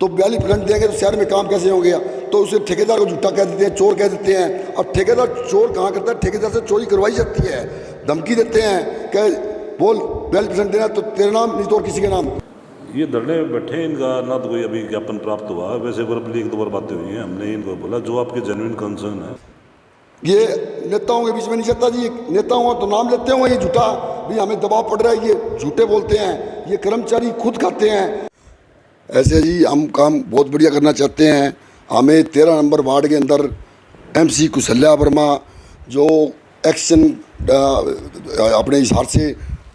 तो 42% देंगे तो शहर में काम कैसे होंगे? तो उसे ठेकेदार को झूठा कह देते हैं, चोर कह देते हैं। अब ठेकेदार चोर कहाँ करता है? ठेकेदार से चोरी करवाई जाती है, धमकी देते हैं कि बोल 42% देना तो तेरा नाम नहीं तो और किसी के नाम। ये धरने में बैठे, इनका ना तो कोई अभी ज्ञापन प्राप्त हुआ। वैसे वर्बली एक दो बार बातें हुई हैं, हमने इनको बोला जो आपके जेन्युइन कंसर्न है। ये नेताओं के बीच में नहीं चलता जी। नेता हुआ तो नाम लेते हुए ये झूठा भी हमें दबाव पड़ रहा है, ये झूठे बोलते हैं, ये कर्मचारी खुद खाते हैं। ऐसे जी हम काम बहुत बढ़िया करना चाहते हैं। हमें 13 नंबर वार्ड के अंदर MC कुशल्या वर्मा जो एक्शन अपने हिसार से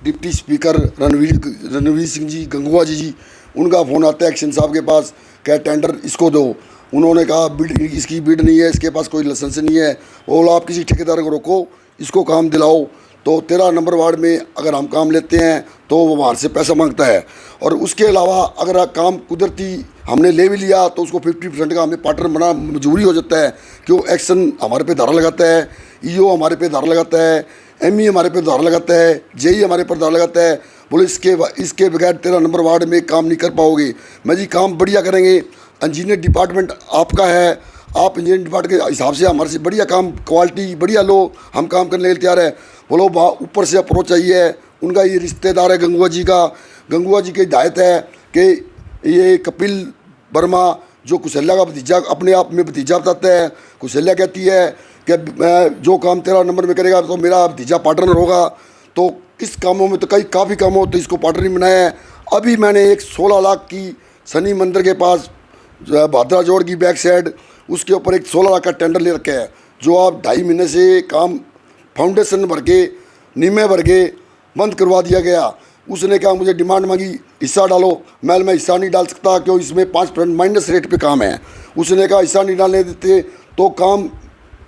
डिप्टी स्पीकर रणवीर सिंह जी गंगवा जी उनका फ़ोन आता है एक्शन साहब के पास, क्या टेंडर इसको दो। उन्होंने कहा बिड इसकी बिड नहीं है, इसके पास कोई लाइसेंस नहीं है। वो बोला आप किसी ठेकेदार को रोको, इसको काम दिलाओ। तो 13 नंबर वार्ड में अगर हम काम लेते हैं तो वो वहाँ से पैसा मांगता है। और उसके अलावा अगर काम कुदरती हमने ले भी लिया तो उसको 50% का हमें पार्टनर बना मजबूरी हो जाता है कि वो एक्शन हमारे पे धारा लगाता है, EO हमारे पे धारा लगाता है, ME हमारे पे धारा लगाता है, JE हमारे पर धारा लगाता है। बोले इसके बगैर 13 नंबर वार्ड में काम नहीं कर पाओगे। मैं जी काम बढ़िया करेंगे, इंजीनियर डिपार्टमेंट आपका है, आप इंजीनियरिंग डिपार्टमेंट के हिसाब से हमारे से बढ़िया काम क्वालिटी बढ़िया लो, हम काम करने के लिए तैयार है। बोलो ऊपर से अप्रोच चाहिए है, उनका ये रिश्तेदार है गंगुआ जी का, गंगुआ जी की हिदायत है कि ये कपिल वर्मा जो कुशल्या का भतीजा अपने आप में भतीजा बताता है, कुशल्या कहती है कि जो काम 13 नंबर में करेगा तो मेरा भतीजा पार्टनर होगा। तो इस कामों में तो काफ़ी कामों तो इसको पार्टनर ही बनाया है। अभी मैंने एक 16 लाख की शनि मंदिर के पास भादरा जोड़ की बैक साइड उसके ऊपर एक 16 लाख का टेंडर ले रखा है, जो आप 2.5 महीने से काम फाउंडेशन भर के नीमे भर के बंद करवा दिया गया। उसने कहा मुझे डिमांड मांगी हिस्सा डालो, मैं हिस्सा नहीं डाल सकता क्यों इसमें 5% माइनस रेट पे काम है। उसने कहा हिस्सा नहीं डालने देते तो काम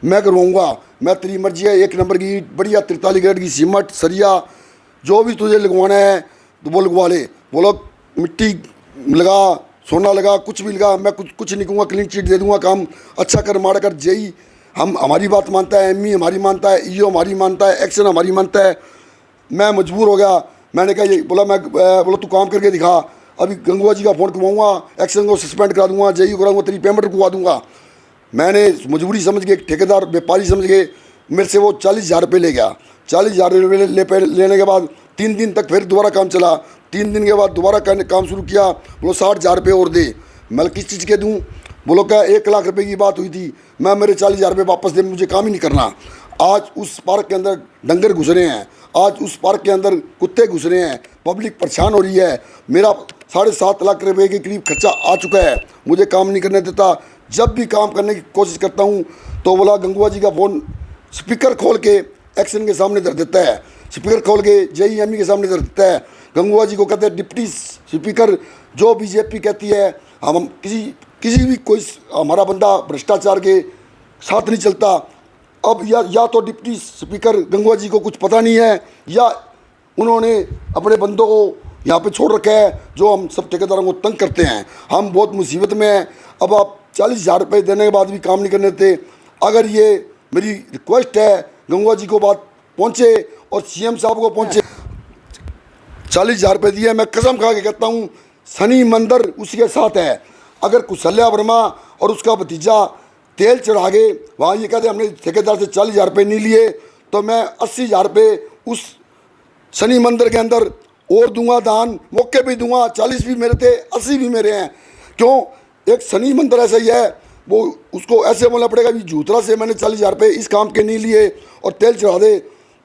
मैं करवाऊँगा, मैं तेरी मर्जी है। 1 नंबर की बढ़िया 43 ग्रेड की सीमेंट सरिया जो भी तुझे लगवाना है तो वो लगवा ले। बोलो मिट्टी लगा, सोना लगा, कुछ भी लगा, मैं कुछ नहीं कहूँगा, क्लीन चिट दे दूँगा, काम अच्छा कर मार कर। JE हम हमारी बात मानता है, ME हमारी मानता है, EO हमारी मानता है, एक्शन हमारी मानता है। मैं मजबूर हो गया, मैंने कहा ये बोला तू काम करके दिखा। अभी गंगुआ जी का फ़ोन करवाऊँगा, एक्शन को सस्पेंड करा दूँगा, JE कराऊँगा, तेरी पेमेंट रुकवा दूँगा। मैंने मजबूरी समझ के ठेकेदार व्यापारी समझ के मेरे से वो 40,000 रुपये ले गया। 40,000 रुपये लेने के बाद 3 दिन तक फिर दोबारा काम चला। 3 दिन के बाद दोबारा काम शुरू किया। बोलो 60,000 रुपये और दे। मैं किस चीज़ के दूँ? बोलो क्या 1 लाख रुपए की बात हुई थी, मैं मेरे 40,000 रुपये वापस दे, मुझे काम ही नहीं करना। आज उस पार्क के अंदर डंगर घुस रहे हैं, आज उस पार्क के अंदर कुत्ते घुस रहे हैं, पब्लिक परेशान हो रही है। मेरा 7.5 लाख रुपए के करीब खर्चा आ चुका है, मुझे काम नहीं करने देता। जब भी काम करने की कोशिश करता हूँ तो बोला गंगुआ जी का फ़ोन स्पीकर खोल के एक्शन के सामने धर देता है, स्पीकर खोल के JE ME के सामने धर देता है। गंगुआ जी को कहते हैं डिप्टी स्पीकर, जो BJP कहती है हम किसी भी कोई हमारा बंदा भ्रष्टाचार के साथ नहीं चलता। अब या तो डिप्टी स्पीकर गंगुआ जी को कुछ पता नहीं है या उन्होंने अपने बंदों को यहाँ पे छोड़ रखा है जो हम सब ठेकेदारों को तंग करते हैं। हम बहुत मुसीबत में हैं। अब आप 40,000 रुपये देने के बाद भी काम नहीं करने देते। अगर ये मेरी रिक्वेस्ट है गंगुआ जी को बात पहुँचे और CM साहब को पहुँचे। 40,000 रुपये दिए, मैं कसम खा के कहता हूँ शनि मंदिर उसके साथ है। अगर कुशल्या वर्मा और उसका भतीजा तेल चढ़ा गए वहाँ, ये कहते हमने ठेकेदार से 40,000 रुपये नहीं लिए, तो मैं 80,000 रुपये उस शनि मंदिर के अंदर और दूंगा दान, मौके पे दूंगा। 40 भी मेरे थे, 80 भी मेरे हैं। क्यों? एक शनि मंदिर ऐसा ही है, वो उसको ऐसे बोलना पड़ेगा कि झूठरा से मैंने 40,000 रुपये इस काम के नहीं लिए और तेल चढ़ा दे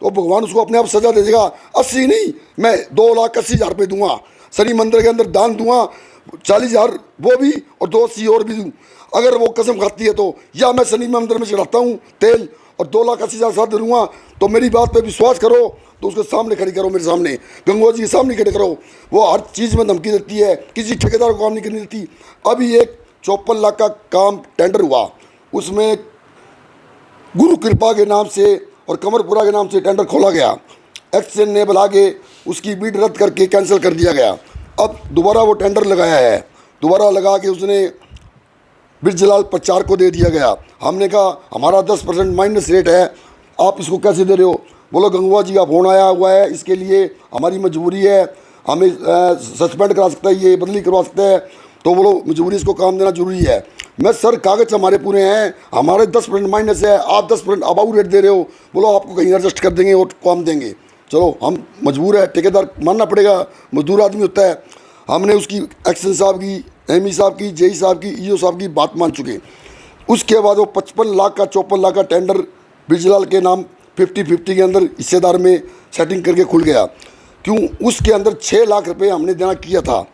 तो भगवान उसको अपने आप सजा दे देगा। 80 नहीं, मैं 2,80,000 रुपये दूंगा, शनि मंदिर के अंदर दान दूंगा। 40,000 वो भी और 280 और भी दूँ। अगर वो कसम खाती है तो, या मैं शनि मंदिर में चढ़ाता हूँ तेल और 2,80,000 साथ दूँगा, तो मेरी बात पे विश्वास करो तो उसके सामने खड़ी करो, मेरे सामने गंगुआ जी के सामने खड़े करो। वो हर चीज़ में धमकी देती है, किसी ठेकेदार को काम नहीं करने देती। अभी एक 54 लाख का काम टेंडर हुआ, उसमें गुरु कृपा के नाम से और कमरपुरा के नाम से टेंडर खोला गया। एक्शन ने बुला के उसकी बिड रद्द करके कैंसिल कर दिया गया। अब दोबारा वो टेंडर लगाया है, दोबारा लगा के उसने बिरजलाल प्रचार को दे दिया गया। हमने कहा हमारा 10% माइनस रेट है, आप इसको कैसे दे रहे हो? बोलो गंगुआ जी का फ़ोन आया हुआ है, इसके लिए हमारी मजबूरी है, हमें सस्पेंड करा सकता है, ये बदली करवा सकता है। तो बोलो मजबूरी इसको काम देना जरूरी है। मैं सर कागज हमारे पूरे हैं, हमारे 10% माइनस है, आप 10% अबाउ रेट दे रहे हो, बोलो आपको कहीं एडजस्ट कर देंगे और काम देंगे। चलो हम मजबूर है, ठेकेदार मानना पड़ेगा, मजदूर आदमी होता है। हमने उसकी एक्शन साहब की, एमई साहब की, जेई साहब की, ईओ साहब की बात मान चुके। उसके बाद वो 55 लाख का 54 लाख का टेंडर बिजलाल के नाम 50-50 के अंदर हिस्सेदार में सेटिंग करके खुल गया। क्यों? उसके अंदर 6 लाख रुपए हमने देना किया था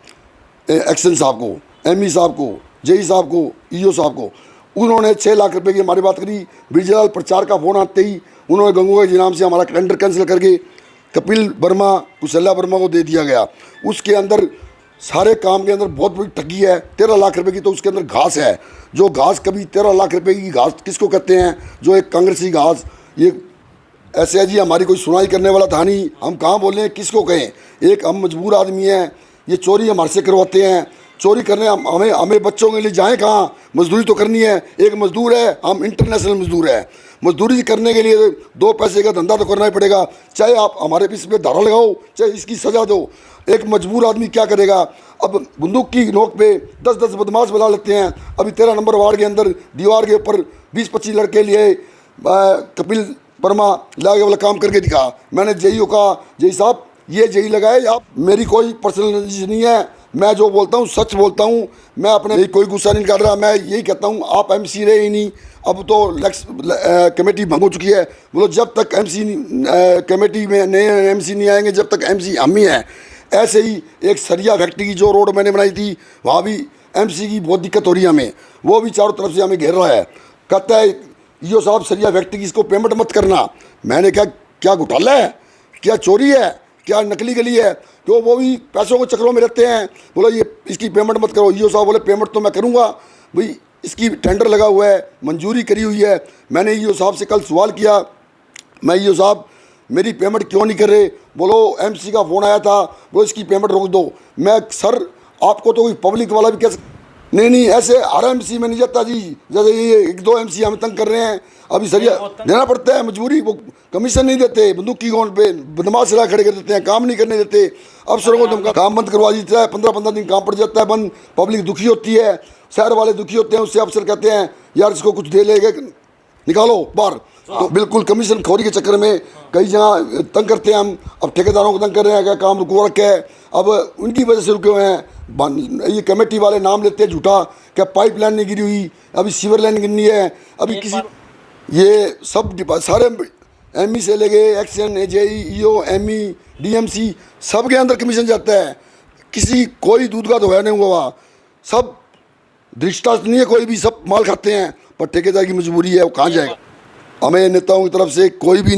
एक्शन साहब को, एमई साहब को, जेई साहब को, ईओ साहब को। उन्होंने 6 लाख रुपए की हमारी बात करी। बिजलाल प्रचार का फ़ोन आते ही उन्होंने गंगूबाई जी नाम से हमारा टेंडर कैंसिल करके कपिल वर्मा, कुशल्या वर्मा को दे दिया गया। उसके अंदर सारे काम के अंदर बहुत बड़ी ठगी है, 13 लाख रुपए की। तो उसके अंदर घास है, जो घास कभी 13 लाख रुपए की घास किसको कहते हैं? जो एक कांग्रेसी घास। ये ऐसे है जी, हमारी कोई सुनाई करने वाला था नहीं, हम कहाँ बोल रहे हैं, किसको कहें? एक हम मजबूर आदमी हैं, ये चोरी हमारे से करवाते हैं। चोरी करने हमें बच्चों के लिए जाएँ कहाँ? मजदूरी तो करनी है। एक मजदूर है, हम इंटरनेशनल मजदूर है। मजदूरी करने के लिए 2 पैसे का धंधा तो करना ही पड़ेगा, चाहे आप हमारे पीछे पे धारा लगाओ, चाहे इसकी सज़ा दो। एक मजबूर आदमी क्या करेगा? अब बंदूक की नोक पे 10-10 बदमाश बुला लेते हैं। अभी 13 नंबर वार्ड के अंदर दीवार के ऊपर 20-25 लड़के लिए कपिल वर्मा लागे वाला काम करके दिखा। मैंने जेई को कहा, जेई साहब ये जेई लगाए आप, मेरी कोई पर्सनल नॉलेज नहीं है, मैं जो बोलता हूँ सच बोलता हूँ, मैं अपने कोई गुस्सा नहीं कर रहा। मैं यही कहता हूँ, आप एमसी रहे ही नहीं, अब तो कमेटी भंग हो चुकी है। बोलो जब तक एमसी कमेटी में नए एमसी नहीं आएंगे, जब तक एमसी हम ही हैं। ऐसे ही एक सरिया फैक्ट्री की जो रोड मैंने बनाई थी, वहाँ भी एमसी की बहुत दिक्कत हो रही है हमें, वो भी चारों तरफ से हमें घेर रहा है। कहता है ईओ साहब सरिया फैक्ट्री की इसको पेमेंट मत करना। मैंने कहा क्या घोटाला है, क्या चोरी है, क्या नकली गली है? तो वो भी पैसों के चक्रों में रहते हैं। बोलो ये इसकी पेमेंट मत करो। ईओ साहब बोले पेमेंट तो मैं करूँगा भाई, इसकी टेंडर लगा हुआ है, मंजूरी करी हुई है। मैंने ईओ साहब से कल सवाल किया, मैं ईओ साहब मेरी पेमेंट क्यों नहीं कर रहे? बोलो एमसी का फ़ोन आया था, बोलो इसकी पेमेंट रोक दो। मैं सर आपको तो कोई पब्लिक वाला भी कैसे, नहीं ऐसे हर एमसी में नहीं जाता जी। जैसे ये 1-2 एमसी हमें तंग कर रहे हैं, अभी सरिया देना पड़ता है, मजबूरी। वो कमीशन नहीं देते, बंदूक की गोंद पे बदमाश सलाह खड़े कर देते हैं, काम नहीं करने देते। अफसरों को धमका, काम बंद करवा देता है, 15-15 दिन काम पड़ जाता है बंद। पब्लिक दुखी होती है, शहर वाले दुखी होते हैं। उससे अफसर कहते हैं यार इसको कुछ दे लेंगे, निकालो बाहर। तो बिल्कुल कमीशन खोरी के चक्कर में कई जगह तंग करते हैं हम। अब ठेकेदारों को तंग कर रहे हैं, क्या काम रुको रखे है, अब उनकी वजह से रुके हुए हैं। ये कमेटी वाले नाम लेते हैं झूठा, क्या पाइप लाइन नहीं गिरी हुई, अभी सीवर लाइन गिरनी है, अभी किसी, ये सब सारे एमई से ले गए, action, JE, EO, ME, DMC, सब के अंदर कमीशन जाता है। किसी कोई दूध का धोया नहीं हुआ, सब दृष्टांत नहीं है कोई भी, सब माल खाते हैं। पर ठेकेदार की मजबूरी है, वो कहाँ जाएगा? हमें नेताओं की तरफ से कोई भी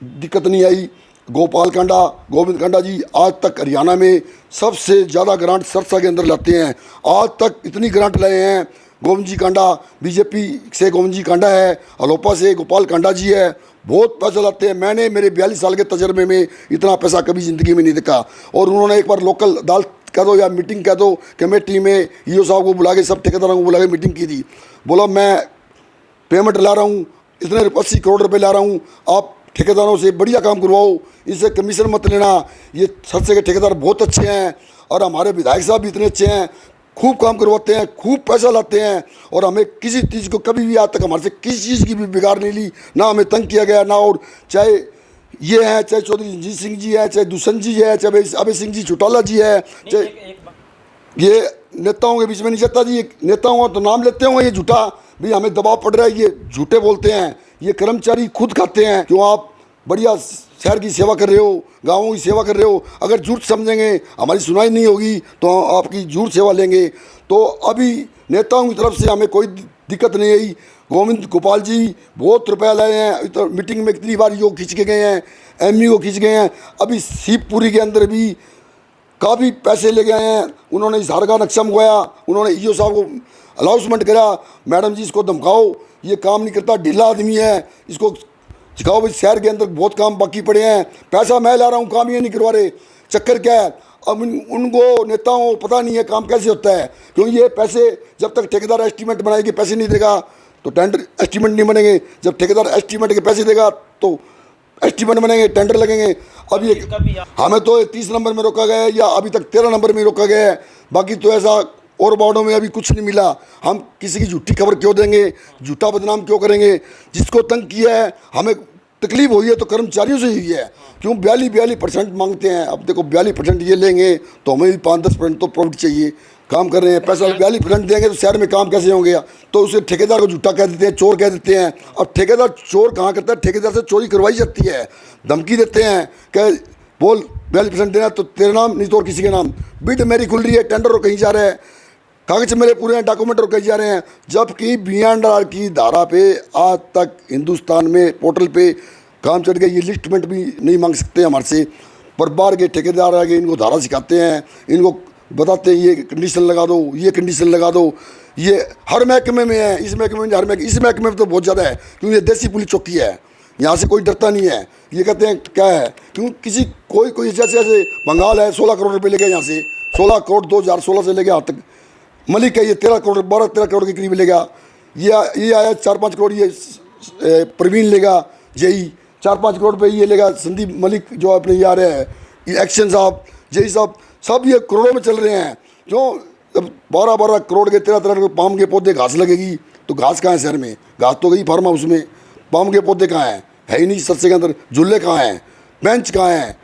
दिक्कत नहीं आई। गोपाल कांडा, गोविंद कांडा जी आज तक हरियाणा में सबसे ज़्यादा ग्रांट सरसा के अंदर लाते हैं। आज तक इतनी ग्रांट लाए हैं। गोविंद जी कांडा, बीजेपी से गोविंद जी कांडा है, अलोपा से गोपाल कांडा जी है, बहुत पैसा लाते हैं। मैंने मेरे 42 साल के तजर्बे में इतना पैसा कभी ज़िंदगी में नहीं देखा। और उन्होंने एक बार लोकल अदालत कह दो या मीटिंग कह दो, कमेटी में ईओ साहब को बुला के, सब ठेकेदारों को बुला के मीटिंग की थी। बोला मैं पेमेंट ला रहा हूँ, इतने 80 करोड़ रुपए ला रहा हूँ, आप ठेकेदारों से बढ़िया काम करवाओ, इनसे कमीशन मत लेना। ये सरसे के ठेकेदार बहुत अच्छे हैं और हमारे विधायक साहब भी इतने अच्छे हैं, खूब काम करवाते हैं, खूब पैसा लाते हैं। और हमें किसी चीज़ को कभी भी आज तक हमारे से किसी चीज़ की भी बिगाड़ नहीं ली, ना हमें तंग किया गया ना। और चाहे ये हैं, चाहे चौधरी रणजीत सिंह जी है, चाहे दुष्यंत जी है, चाहे अभय सिंह जी चौटाला जी है, चाहे ये नेताओं के बीच में नहीं जाता जी। नेताओं का तो नाम लेते होंगे ये झूठा, भी हमें दबाव पड़ रहा है, ये झूठे बोलते हैं। ये कर्मचारी खुद खाते हैं। क्यों? आप बढ़िया शहर की सेवा कर रहे हो, गाँवों की सेवा कर रहे हो, अगर झूठ समझेंगे हमारी सुनाई नहीं होगी तो आपकी झूठ सेवा लेंगे। तो अभी नेताओं की तरफ से हमें कोई दिक्कत नहीं आई। गोविंद गोपाल जी बहुत रुपया लाए हैं, तो मीटिंग में कितनी बार यो खींच के गए हैं, एमई को खींच गए हैं। अभी शिवपुरी के अंदर भी काफ़ी पैसे ले गए हैं। उन्होंने इजहार का नक्शा मंगवाया, उन्होंने ईओ साहब को अलाउंसमेंट करा, मैडम जी इसको धमकाओ, ये काम नहीं करता, ढीला आदमी है, इसको सिखाओ भाई। शहर के अंदर बहुत काम बाकी पड़े हैं, पैसा मैं ला रहा हूँ, काम ये नहीं करवा रहे। चक्कर क्या है? अब उनको नेताओं को पता नहीं है काम कैसे होता है। क्योंकि ये पैसे जब तक ठेकेदार एस्टीमेट बनाएगी पैसे नहीं देगा तो टेंडर एस्टीमेट नहीं बनेंगे। जब ठेकेदार एस्टीमेट के पैसे देगा तो एस्टीमेट बनेंगे, टेंडर लगेंगे। अब ये हमें तो 30 नंबर में रोका गया है या अभी तक 13 नंबर में रोका गया है। बाकी तो ऐसा और वार्डों में अभी कुछ नहीं मिला। हम किसी की झूठी खबर क्यों देंगे, झूठा बदनाम क्यों करेंगे? जिसको तंग किया है, हमें तकलीफ हुई है तो कर्मचारियों से हुई है। क्यों 42% मांगते हैं? अब देखो 42% ये लेंगे तो हमें भी 5-10% तो प्रॉफिट चाहिए। काम कर रहे हैं, पैसा 42% देंगे तो शहर में काम कैसे होंगे? तो उसे ठेकेदार को झूठा कह देते हैं, चोर कह देते हैं। अब ठेकेदार चोर कहाँ करता है? ठेकेदार से चोरी करवाई जाती है, धमकी देते हैं कि बोल 42% देना तो तेरे नाम, नहीं तो और किसी के नाम। बिड मेरी खुल रही है, टेंडर और कहीं जा रहा है, कागज मेरे पूरे हैं, डॉक्यूमेंट और कहीं जा रहे हैं। जबकि BNR की धारा पे आज तक हिंदुस्तान में पोर्टल पे काम चढ़ गया, ये लिस्टमेंट भी नहीं मांग सकते हमारे से। पर बाहर के ठेकेदार आगे इनको धारा सिखाते हैं, इनको बताते हैं ये कंडीशन लगा दो, ये कंडीशन लगा दो। ये हर महकमे में है, इस महकमे में, हर महकमे, इस महकमे में तो बहुत ज़्यादा है, क्योंकि ये देसी पुलिस चौकी है, यहाँ से कोई डरता नहीं है। ये कहते हैं क्या है, क्यों किसी कोई जैसे बंगाल है 16 करोड़ रुपये ले गया यहाँ से, 16 करोड़ 2016 से ले गया आज तक। मलिक है ये 13 करोड़ 12-13 करोड़ के करीब लेगा। ये आया 4-5 करोड़, ये प्रवीण लेगा, जेई 4-5 करोड़ रुपये ये लेगा। संदीप मलिक जो अपने ये आ रहे हैं, ये एक्शन साहब, जेई साहब, सब ये करोड़ों में चल रहे हैं। जो 12-12 करोड़ के 13-13 करोड़ पाम के पौधे घास लगेगी तो घास कहाँ है शहर में? घास तो गई फार्म हाउस में, पाम के पौधे कहाँ हैं? है ही नहीं सस्ते के अंदर। झूले कहाँ हैं? बेंच कहाँ हैं?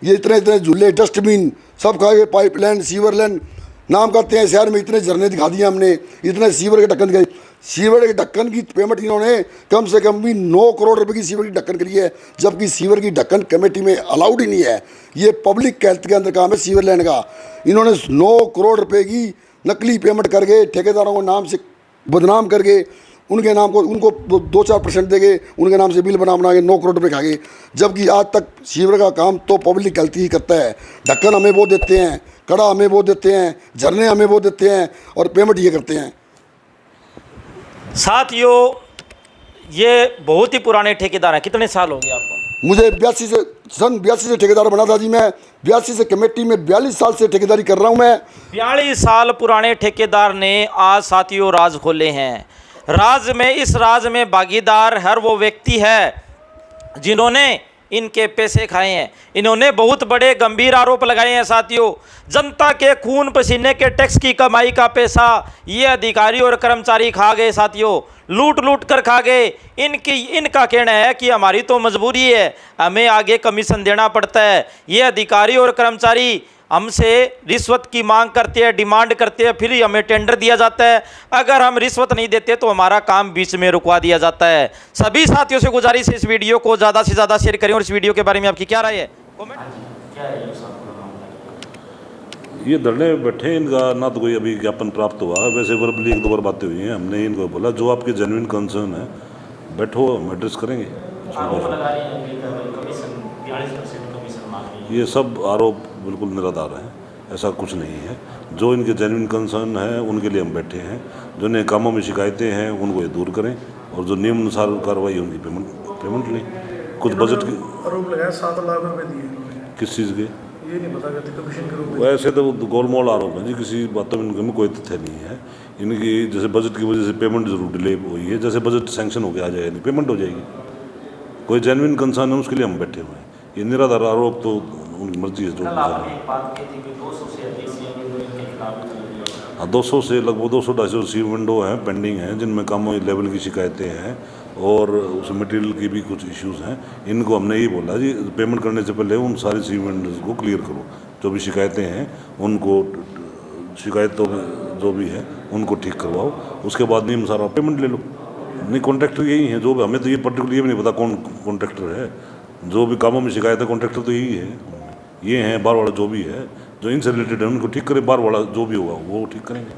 ये इतने झूले, डस्टबिन सब खा गए, पाइपलाइन, सीवर लाइन नाम करते हैं। शहर में इतने झरने दिखा दिए हमने, इतने सीवर के ढक्कन गए। सीवर के ढक्कन की पेमेंट इन्होंने कम से कम भी 9 करोड़ रुपए की सीवर की ढक्कन करी है, जबकि सीवर की ढक्कन कमेटी में अलाउड ही नहीं है। ये पब्लिक हेल्थ के अंदर काम है सीवर लाइन का। इन्होंने 9 करोड़ रुपए की नकली पेमेंट करके ठेकेदारों को नाम से बदनाम करके उनके नाम को, उनको 2-4% देंगे, उनके नाम से बिल बना के 9 करोड़ रुपए खा गए। जबकि आज तक सीवर का काम तो पब्लिक हेल्थ ही करता है। ढक्कन हमें वो देते हैं, कड़ा हमें वो देते हैं, झरने हमें वो देते हैं, और पेमेंट ये करते हैं। साथियों, ये बहुत ही पुराने ठेकेदार हैं। कितने साल हो गए आपको? मुझे 82 से ठेकेदार बना था जी। मैं 82 से कमेटी में 42 साल से ठेकेदारी कर रहा हूँ मैं। 42 साल पुराने ठेकेदार ने आज साथियों राज खोले हैं। राज में, इस राज में भागीदार हर वो व्यक्ति है जिन्होंने इनके पैसे खाए हैं। इन्होंने बहुत बड़े गंभीर आरोप लगाए हैं साथियों। जनता के खून पसीने के टैक्स की कमाई का पैसा ये अधिकारी और कर्मचारी खा गए साथियों, लूट कर खा गए। इनका कहना है कि हमारी तो मजबूरी है, हमें आगे कमीशन देना पड़ता है। ये अधिकारी और कर्मचारी हमसे रिश्वत की मांग करते हैं, डिमांड करते हैं, फिर हमें टेंडर दिया जाता है। अगर हम रिश्वत नहीं देते तो हमारा काम बीच में रुकवा दिया जाता है। सभी साथियों से गुजारिश है इस वीडियो को ज़्यादा से ज़्यादा शेयर करें। और इस वीडियो के बारे में आपकी क्या राय है? ये धरने बैठे, इनका ना तो कोई अभी ज्ञापन प्राप्त हुआ है। वैसे वर्बली 1-2 बार बातें हुई हैं। हमने इनको बोला जो आपके जेन्युइन कंसर्न है बैठो, हम एड्रेस करेंगे। ये सब आरोप बिल्कुल निराधार हैं, ऐसा कुछ नहीं है। जो इनके जेन्युइन कंसर्न है उनके लिए हम बैठे हैं। जो नए कामों में शिकायतें हैं उनको ये दूर करें, और जो नियम अनुसार कार्रवाई उनकी पेमेंट लें। कुछ बजट की आरोप लगाया 7 लाख रुपए दिए। किस चीज़ के? ये नहीं पता कहते कमीशन के रूप में। वैसे तो गोलमोल आरोप है जी, किसी बातों में इनमें कोई तथ्य नहीं है। इनकी जैसे बजट की वजह से पेमेंट जरूर डिले हुई है, जैसे बजट सैंक्शन हो गया आ जाएगा, नहीं पेमेंट हो जाएगी। कोई जेन्युइन कंसर्न है उसके लिए हम बैठे हुए हैं। ये निराधार आरोप तो उनकी मर्जी है। जो 200 से लगभग 200-250 सी विंडो हैं, पेंडिंग हैं, जिनमें कामों लेवल की शिकायतें हैं और उस मटेरियल की भी कुछ इश्यूज़ हैं। इनको हमने यही बोला जी, पेमेंट करने से पहले उन सारी सी विंडोज़ को क्लियर करो। जो भी शिकायतें हैं उनको, शिकायतों में जो भी है उनको ठीक करवाओ, उसके बाद नियम सारा पेमेंट ले लो। नहीं, कॉन्ट्रैक्टर यही है। जो हमें तो ये पर्टिकुलर ये भी नहीं पता कौन कॉन्ट्रैक्टर है। जो भी कामों में शिकायत है कॉन्ट्रैक्टर तो यही है, ये हैं बार वाला जो भी है, जो इनसे रिलेटेड है उनको ठीक करें। बार वाला जो भी होगा वो ठीक करेंगे।